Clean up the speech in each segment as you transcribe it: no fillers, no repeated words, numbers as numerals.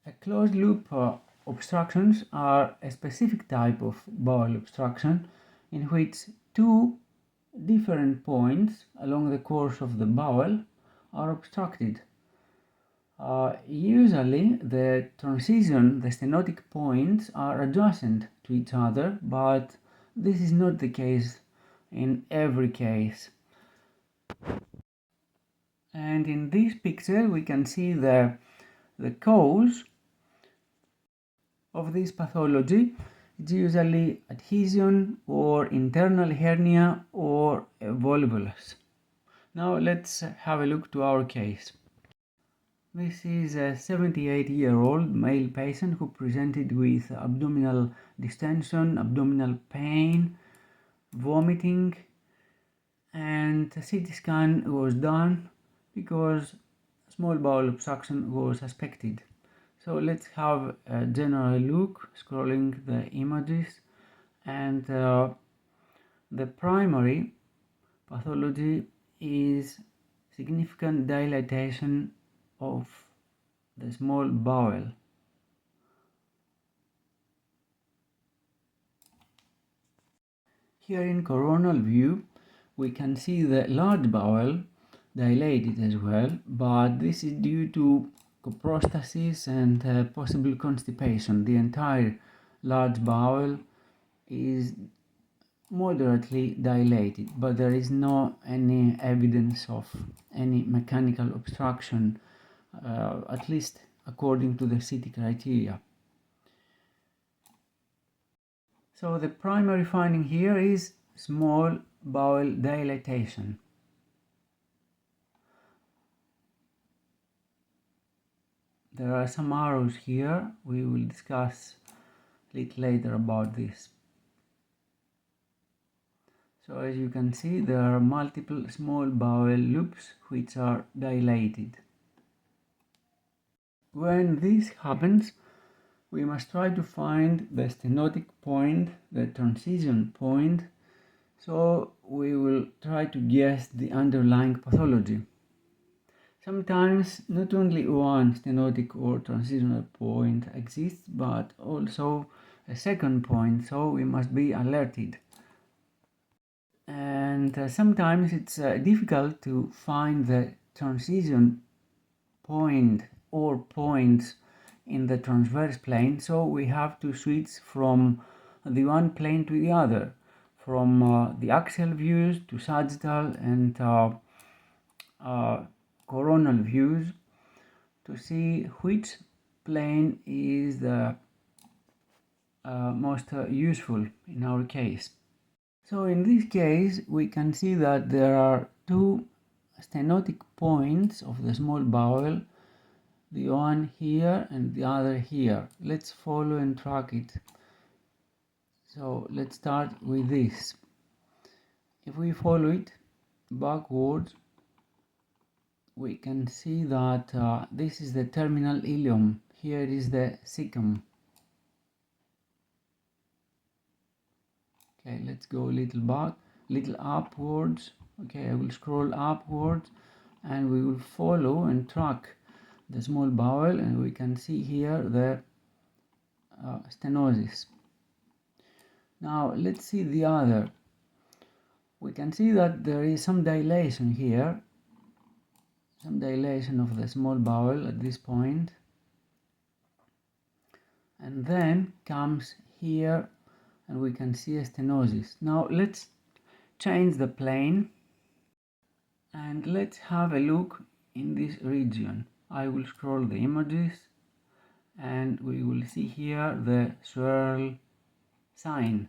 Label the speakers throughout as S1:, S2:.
S1: A closed loop obstructions are a specific type of bowel obstruction in which two different points along the course of the bowel are obstructed. Usually the stenotic points are adjacent to each other, but this is not the case in every case. And in this picture we can see the cause of this pathology. It's usually adhesion or internal hernia or a volvulus. Now let's have a look to our case. This is a 78-year-old male patient who presented with abdominal distension, abdominal pain, vomiting, and a CT scan was done because small bowel obstruction was suspected. So let's have a general look, scrolling the images, and the primary pathology is significant dilatation of the small bowel. Here in coronal view we can see the large bowel dilated as well, but this is due to coprostasis and possible constipation. The entire large bowel is moderately dilated, but there is no any evidence of any mechanical obstruction, at least according to the CT criteria. So the primary finding here is small bowel dilatation. There are some arrows here. We will discuss a little later about this. So as you can see, there are multiple small bowel loops which are dilated. When this happens, we must try to find the stenotic point, the transition point, so we will try to guess the underlying pathology. Sometimes not only one stenotic or transitional point exists, but also a second point, so we must be alerted. And sometimes it's difficult to find the transition point or points in the transverse plane, so we have to switch from the one plane to the other, from the axial views to sagittal and coronal views, to see which plane is the most useful in our case. So in this case we can see that there are two stenotic points of the small bowel, the one here and the other here. Let's follow and track it. So let's start with this. If we follow it backwards, we can see that this is the terminal ileum. Here is the cecum. Okay, let's go a little back, little upwards. Okay, I will scroll upwards and we will follow and track the small bowel, and we can see here the stenosis. Now let's see the other. We can see that there is some dilation here, some dilation of the small bowel at this point, and then comes here and we can see a stenosis. Now let's change the plane and let's have a look in this region. I will scroll the images and we will see here the swirl sign,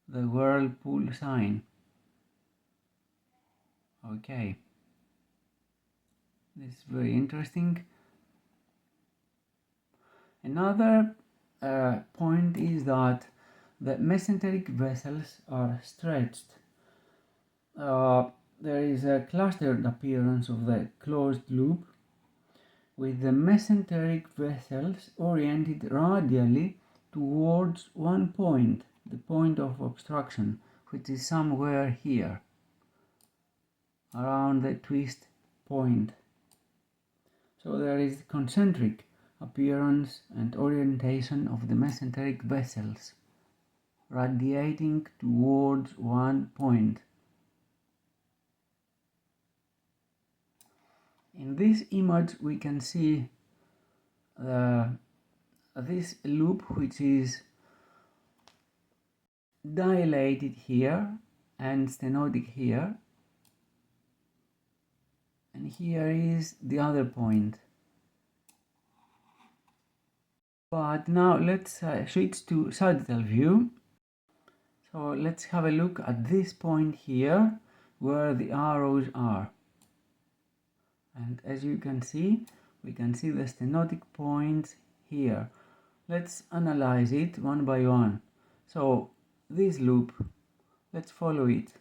S1: the whirlpool sign. Okay, this is very interesting. Another point is that the mesenteric vessels are stretched. There is a clustered appearance of the closed loop, with the mesenteric vessels oriented radially towards one point, the point of obstruction, which is somewhere here, around the twist point. So there is concentric appearance and orientation of the mesenteric vessels, radiating towards one point. In this image we can see this loop, which is dilated here and stenotic here, and here is the other point. But now let's switch to sagittal view. So let's have a look at this point here where the arrows are. And as you can see, we can see the stenotic points here. Let's analyze it one by one. So this loop, let's follow it.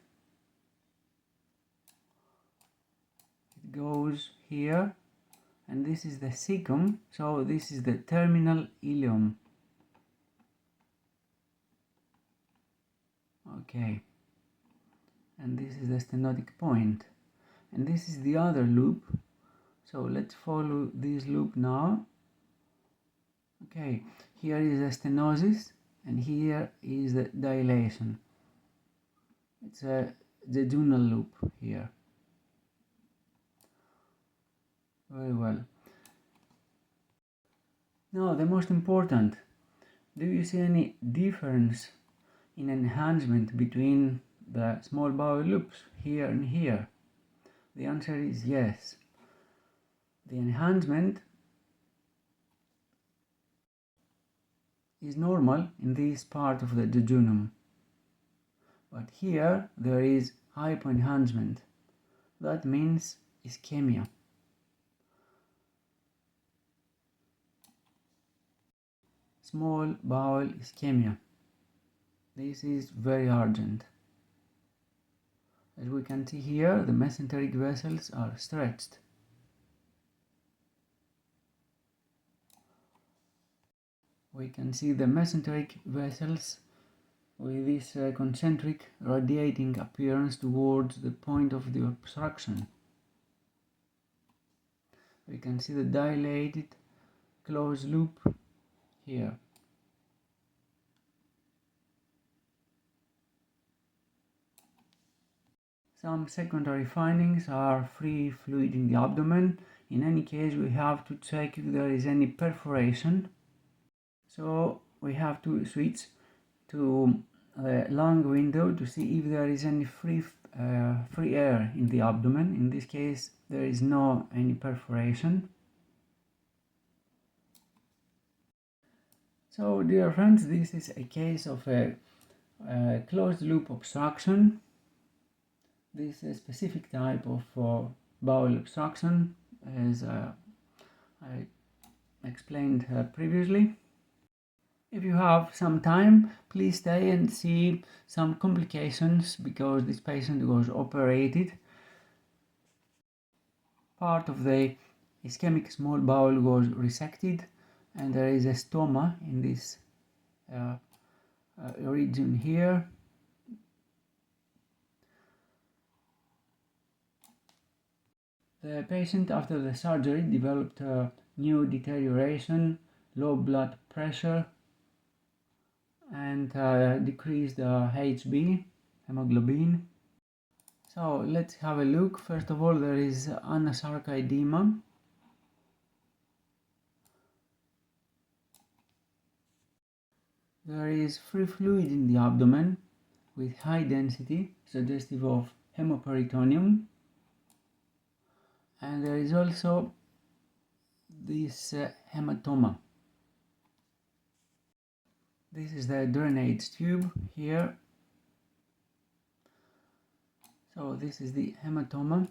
S1: It goes here, and this is the cecum, so this is the terminal ileum. Okay, and this is the stenotic point, and this is the other loop. So let's follow this loop now. Okay, here is the stenosis, and here is the dilation. It's a jejunal loop here. Very well. Now the most important, do you see any difference in enhancement between the small bowel loops here and here? The answer is yes. The enhancement is normal in this part of the jejunum, but here there is hypoenhancement. That means ischemia. Small bowel ischemia. This is very urgent. As we can see here, the mesenteric vessels are stretched. We can see the mesenteric vessels with this concentric radiating appearance towards the point of the obstruction. We can see the dilated closed loop here. Some secondary findings are free fluid in the abdomen. In any case, we have to check if there is any perforation. So we have to switch to the lung window to see if there is any free air in the abdomen. In this case, there is no any perforation. So, dear friends, this is a case of a closed loop obstruction. This is a specific type of bowel obstruction, as I explained previously. If you have some time, please stay and see some complications, because this patient was operated. Part of the ischemic small bowel was resected, and there is a stoma in this region here. The patient after the surgery developed new deterioration, low blood pressure, and decreased HB, hemoglobin. So let's have a look. First of all, there is anasarcoedema. There is free fluid in the abdomen with high density, suggestive of hemoperitoneum. And there is also this hematoma. This is the drainage tube here. So this is the hematoma.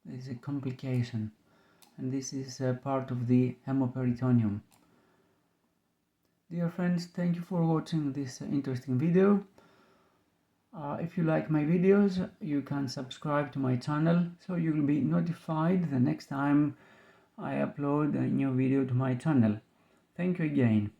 S1: This is a complication, and this is part of the hemoperitoneum. Dear friends, thank you for watching this interesting video. If you like my videos, you can subscribe to my channel, so you will be notified the next time I upload a new video to my channel. Thank you again.